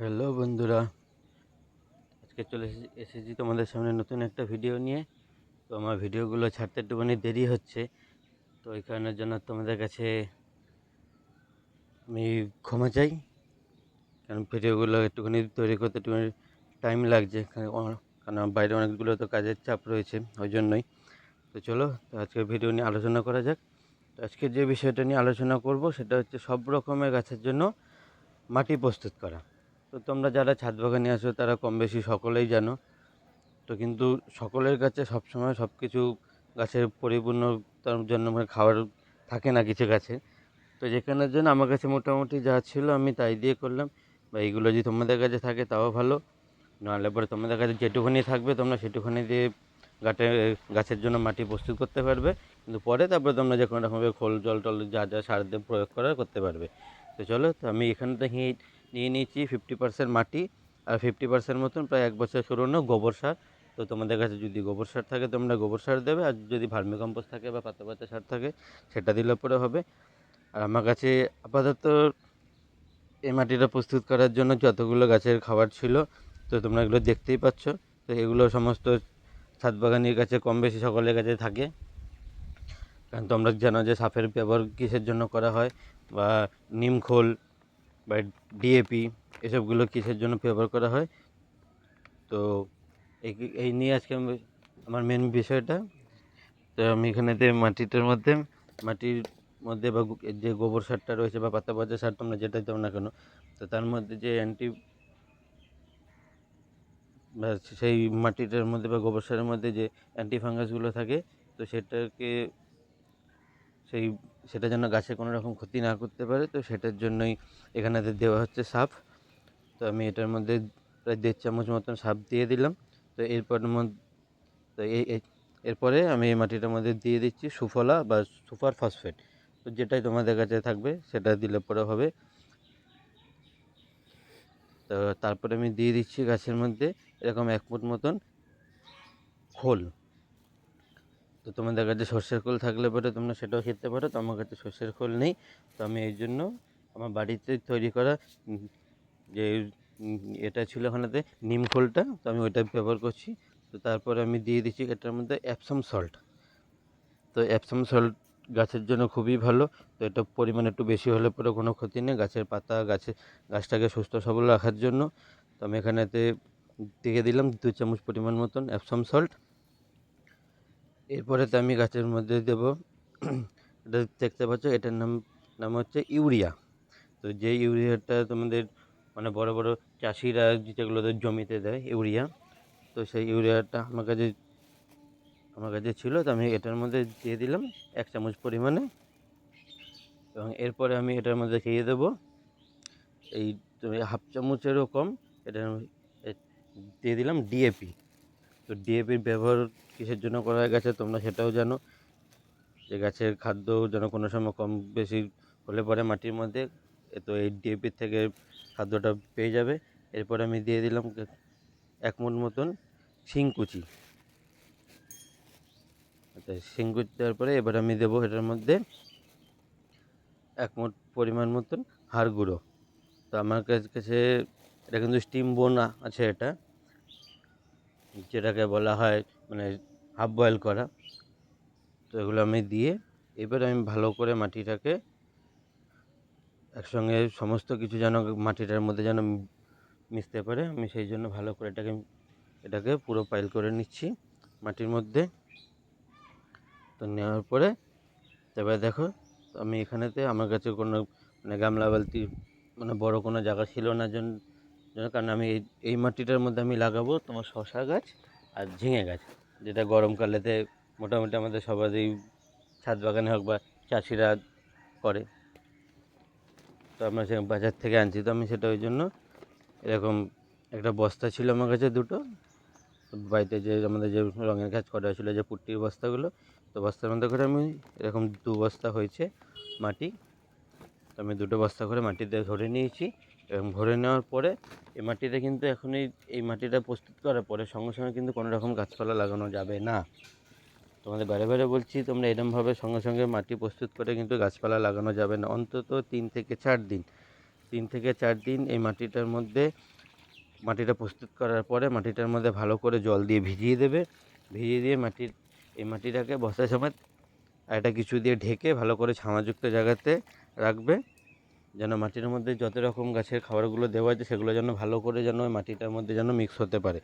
Hello বন্ধুরা, আজকে এসেছি তোমাদের সামনে নতুন একটা ভিডিও নিয়ে। তো আমার ভিডিওগুলো ছাড়তে একটুখানি দেরি হচ্ছে, তো এই কারণের জন্য তোমাদের কাছে আমি ক্ষমা চাই। কারণ ভিডিওগুলো একটুখানি তৈরি করতে একটুখানি টাইম লাগছে, কারণ আমার বাইরে অনেকগুলো তো কাজের চাপ রয়েছে, ওই জন্যই। তো চলো, তো আজকে ভিডিও নিয়ে আলোচনা করা যাক। তো আজকে যে বিষয়টা নিয়ে আলোচনা করব সেটা হচ্ছে সব রকমের গাছের জন্য মাটি প্রস্তুত করা। তো তোমরা যারা ছাদ বাগানে আছো তারা কম বেশি সকলেই জানো। তো কিন্তু সকলের কাছে সবসময় সব কিছু গাছের পরিপূর্ণতার জন্য খাবার থাকে না কিছু গাছে। তো যেখানের জন্য আমার কাছে মোটামুটি যা ছিল আমি তাই দিয়ে করলাম। বা এইগুলো যদি তোমাদের কাছে থাকে তাও ভালো, নাহলে পরে তোমাদের কাছে যেটুকুনি থাকবে তোমরা সেটুকুনি দিয়ে গাছের জন্য মাটি প্রস্তুত করতে পারবে। কিন্তু পরে তারপরে তোমরা যে কোনো রকমভাবে খোল জল টল যা যা সার দিয়ে প্রয়োগ করার করতে পারবে। তো চলো, তো আমি এখান থেকে নিয়ে নিয়েছি 50% মাটি আর 50% মতন প্রায় 1 বছর পুরনো গোবর সার। তো তোমাদের কাছে যদি গোবর সার থাকে তোমরা গোবর সার দেবে, আর যদি ভার্মি কম্পোস্ট থাকে বা পাতা পাতা সার থাকে সেটা দিলে পরে হবে। আর আমার কাছে আপাতত এই মাটিটা প্রস্তুত করার জন্য যতগুলো গাছের খাবার ছিল, তো তোমরা এগুলো দেখতেই পাচ্ছ। তো এগুলো সমস্ত ছাদ বাগানির কাছে কম বেশি সকলের কাছে থাকে। কারণ তোমরা জানো যে সাফের ব্যবহার কিসের জন্য করা হয়, বা নিমখোল বা ডিএপি এসবগুলো কিসের জন্য ব্যবহার করা হয়। তো এই এই নিয়ে আজকে আমার মেন বিষয়টা। তো আমি এখানেতে মাটির মধ্যে বা যে গোবর সারটা রয়েছে বা পাতা পচা সার তোমরা যেটাই দাও না কেন, তো তার মধ্যে যে বা সেই মাটিটার মধ্যে বা গোবর সারের মধ্যে যে অ্যান্টি ফাঙ্গাসগুলো থাকে, তো সেই সেটা যেন গাছে কোনো রকম ক্ষতি না করতে পারে, তো সেটার জন্যই এখানেতে দেওয়া হচ্ছে সাফ। তো আমি এটার মধ্যে প্রায় 1.5 চামচ মতন সাফ দিয়ে দিলাম। তো তো এরপরে আমি এই মাটিটার মধ্যে দিয়ে দিচ্ছি সুফলা বা সুপার ফসফেট। তো যেটাই তোমাদের কাছে থাকবে সেটা দিলে পরে হবে। তো তারপরে আমি দিয়ে দিচ্ছি গাছের মধ্যে এরকম 1 ফুট মতন খোল। তো তোমাদের কাছে সর্ষের খোল থাকলে পরে তোমরা সেটাও খেতে পারো। তো আমার কাছে সর্ষের খোল নেই, তো আমি এই জন্য আমার বাড়িতে তৈরি করা যে এটা ছিল ওখানেতে নিম খোলটা, তো আমি ওইটা ব্যবহার করছি। তো তারপরে আমি দিয়ে দিচ্ছি এটার মধ্যে অ্যাপসাম সল্ট। তো অ্যাপসাম সল্ট গাছের জন্য খুবই ভালো। তো এটা পরিমাণ একটু বেশি হলে পরে কোনো ক্ষতি নেই, গাছের পাতা গাছটাকে সুস্থ সবল রাখার জন্য। তো আমি এখানেতে দিয়ে দিলাম 2 চামচ পরিমাণ মতন অ্যাপসাম সল্ট। এরপরে তো আমি গাছের মধ্যে দেব এটা দেখতে পাচ্ছ, এটার নাম নাম হচ্ছে ইউরিয়া। তো যে ইউরিয়াটা তোমাদের বড় বড় চাষিরা যেগুলো জমিতে দেয় ইউরিয়া, তো সেই ইউরিয়াটা আমার কাছে ছিল। তো আমি এটার মধ্যে দিয়ে দিলাম 1 চামচ পরিমাণে, এবং এরপরে আমি এটার মধ্যে দিয়ে দেবো এই হাফ চামচেরও কম এটার দিয়ে দিলাম ডিএপি। তো ডিএপির ব্যবহার কিসের জন্য করা হয় গাছে তোমরা সেটাও জানো, যে গাছের খাদ্য যেন কোনো সময় কম বেশি হলে পরে মাটির মধ্যে, তো এই ডিএপির থেকে খাদ্যটা পেয়ে যাবে। এরপরে আমি দিয়ে দিলাম 1 মুঠ মতন শিংকুচি। আচ্ছা, শিংকুচি দেওয়ার পরে এবার আমি দেবো এটার মধ্যে 1 মুঠ পরিমাণ মতন হাড় গুঁড়ো। তো আমার কাছে এটা কিন্তু স্টিম বোন আছে, এটা যেটাকে বলা হয় হাফ বয়েল করা। তো এগুলো আমি দিয়ে এবার আমি ভালো করে মাটিটাকে একসঙ্গে সমস্ত কিছু যেন মাটিটার মধ্যে যেন মিশতে পারে, আমি সেই জন্য ভালো করে এটাকে পুরো পাইল করে নিচ্ছি মাটির মধ্যে। তো নেওয়ার পরে এবার দেখো, আমি এখানেতে আমার কাছে কোনো গামলা বালতি বড় কোনো জায়গা ছিল না জন্য, কারণ আমি এই মাটিটার মধ্যে আমি লাগাবো তোমার শশা গাছ আর ঝিঙে গাছ, যেটা গরমকালেতে মোটামুটি আমাদের সবারই ছাদ বাগানে হোক বা চাষিরা করে। তো আমরা সে বাজার থেকে আনছি, তো আমি সেটা ওই জন্য এরকম একটা বস্তা ছিল আমার কাছে দুটো, বাড়িতে যে আমাদের যে রঙের কাজ করা ছিল যে পুট্টির বস্তাগুলো, তো বস্তার মধ্যে করে আমি এরকম 2 বস্তা হয়েছে মাটি। তো আমি 2টো বস্তা করে মাটিতে ভরে নিয়েছি, এবং ভরে নেওয়ার পরে এই মাটিটা কিন্তু এখন এই মাটিটা প্রস্তুত করার পরে সঙ্গে সঙ্গে কিন্তু কোনো রকম গাছপালা লাগানো যাবে না। তোমাদের বারে বারে বলছি, তোমরা এরকমভাবে সঙ্গে সঙ্গে মাটি প্রস্তুত করে কিন্তু গাছপালা লাগানো যাবে না, অন্তত 3 থেকে 4 দিন। 3 থেকে 4 দিন এই মাটিটা প্রস্তুত করার পরে মাটিটার মধ্যে ভালো করে জল দিয়ে ভিজিয়ে দেবে। ভিজিয়ে দিয়ে এই মাটিটাকে বর্ষার সময় একটা কিছু দিয়ে ঢেকে ভালো করে ছামাযুক্ত জায়গাতে রাখবে, যেন মাটির মধ্যে যত রকম গাছের খাবারগুলো দেওয়া আছে সেগুলো যেন ভালো করে যেন ওই মাটিটার মধ্যে যেন মিক্স হতে পারে।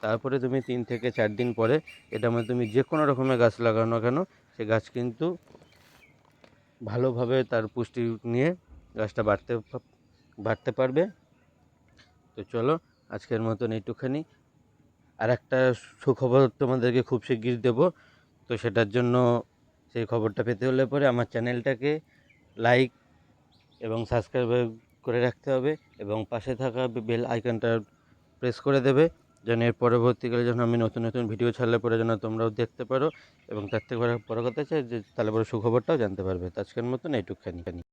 তারপরে তুমি 3 থেকে 4 দিন পরে এটার মধ্যে তুমি যে কোনো রকমের গাছ লাগাও না কেন, সে গাছ কিন্তু ভালোভাবে তার পুষ্টি নিয়ে গাছটা বাড়তে পারবে। তো চলো আজকের মতন এইটুখানি। আর একটা সুখবর তোমাদেরকে খুব শিগগির দেবো। তো সেটার জন্য সেই খবরটা পেতে হলে পরে আমার চ্যানেলটাকে লাইক এবং সাবস্ক্রাইব করে রাখতে হবে এবং পাশে থাকা বেল আইকনটা প্রেস করে দেবে, যেন এর পরবর্তীকালে যখন আমি নতুন নতুন ভিডিও ছাড়লে পরে যেন তোমরাও দেখতে পারো এবং তার থেকে বড় কথা হচ্ছে যে তাহলে পরে সুখবরটাও জানতে পারবে। তো আজকের মতন এইটুখানি।